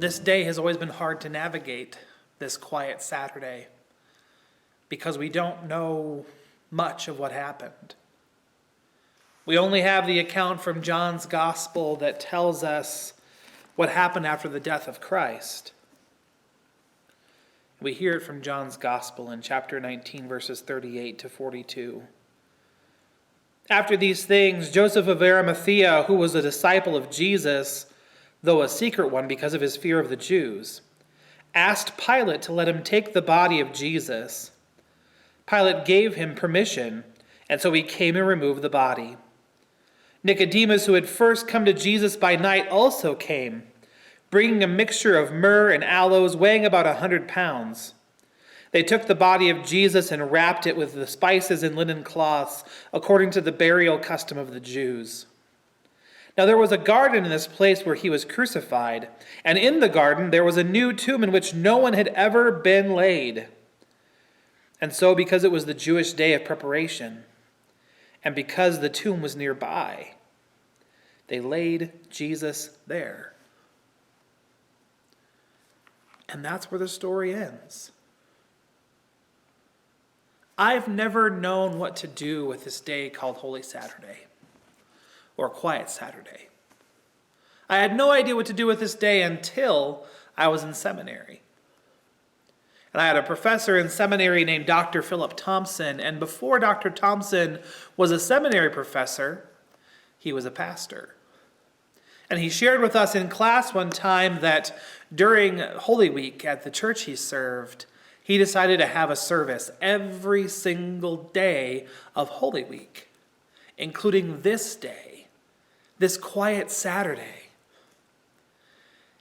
This day has always been hard to navigate, this quiet Saturday, because we don't know much of what happened. We only have the account from John's Gospel that tells us what happened after the death of Christ. We hear it from John's Gospel in chapter 19, verses 38 to 42. After these things, Joseph of Arimathea, who was a disciple of Jesus, though a secret one because of his fear of the Jews, asked Pilate to let him take the body of Jesus. Pilate gave him permission, and so he came and removed the body. Nicodemus, who had first come to Jesus by night, also came, bringing a mixture of myrrh and aloes weighing about 100 pounds. They took the body of Jesus and wrapped it with the spices and linen cloths, according to the burial custom of the Jews. Now there was a garden in this place where he was crucified, and in the garden there was a new tomb in which no one had ever been laid. And so, because it was the Jewish day of preparation, and because the tomb was nearby, they laid Jesus there. And that's where the story ends. I've never known what to do with this day called Holy Saturday, or Quiet Saturday. I had no idea what to do with this day until I was in seminary. And I had a professor in seminary named Dr. Philip Thompson, and before Dr. Thompson was a seminary professor, he was a pastor. And he shared with us in class one time that during Holy Week at the church he served, he decided to have a service every single day of Holy Week, including this day, this quiet Saturday.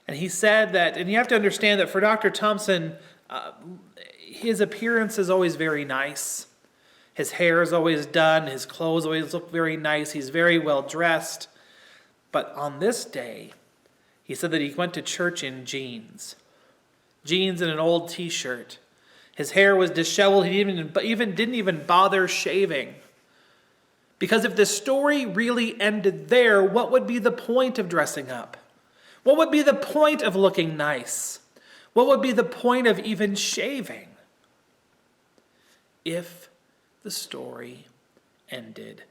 And he said that, and you have to understand that for Dr. Thompson, his appearance is always very nice. His hair is always done. His clothes always look very nice. He's very well dressed. But on this day, he said that he went to church in jeans and an old t-shirt. His hair was disheveled. He didn't even bother shaving. Because if the story really ended there, what would be the point of dressing up? What would be the point of looking nice? What would be the point of even shaving if the story ended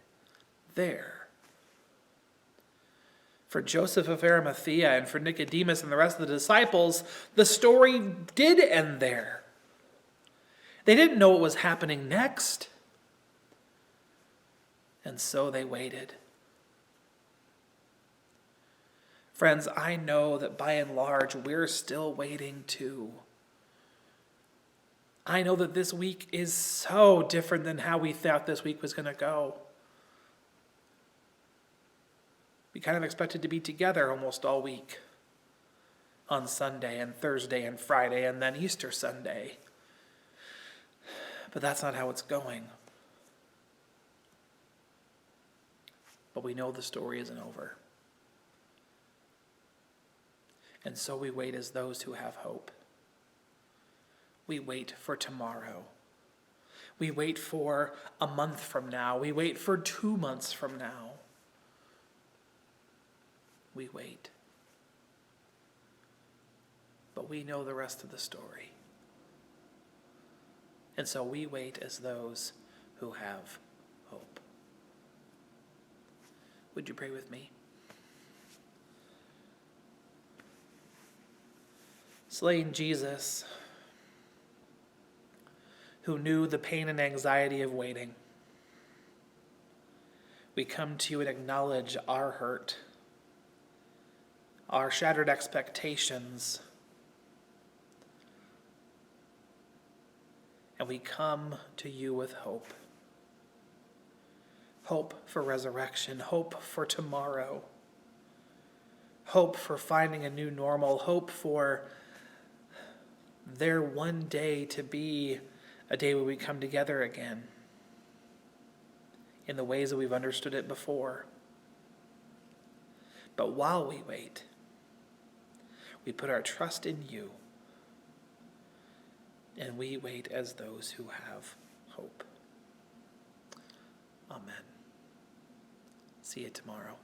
there? For Joseph of Arimathea and for Nicodemus and the rest of the disciples, the story did end there. They didn't know what was happening next. And so they waited. Friends, I know that by and large, we're still waiting too. I know that this week is so different than how we thought this week was going to go. We kind of expected to be together almost all week. On Sunday and Thursday and Friday and then Easter Sunday. But that's not how it's going. But we know the story isn't over. And so we wait as those who have hope. We wait for tomorrow. We wait for a month from now. We wait for 2 months from now. We wait. But we know the rest of the story. And so we wait as those who have hope. Would you pray with me? Slain Jesus, who knew the pain and anxiety of waiting, we come to you and acknowledge our hurt, our shattered expectations, and we come to you with hope. Hope for resurrection, hope for tomorrow, hope for finding a new normal, hope for there one day to be a day where we come together again in the ways that we've understood it before. But while we wait, we put our trust in you, and we wait as those who have hope. Amen. See you tomorrow.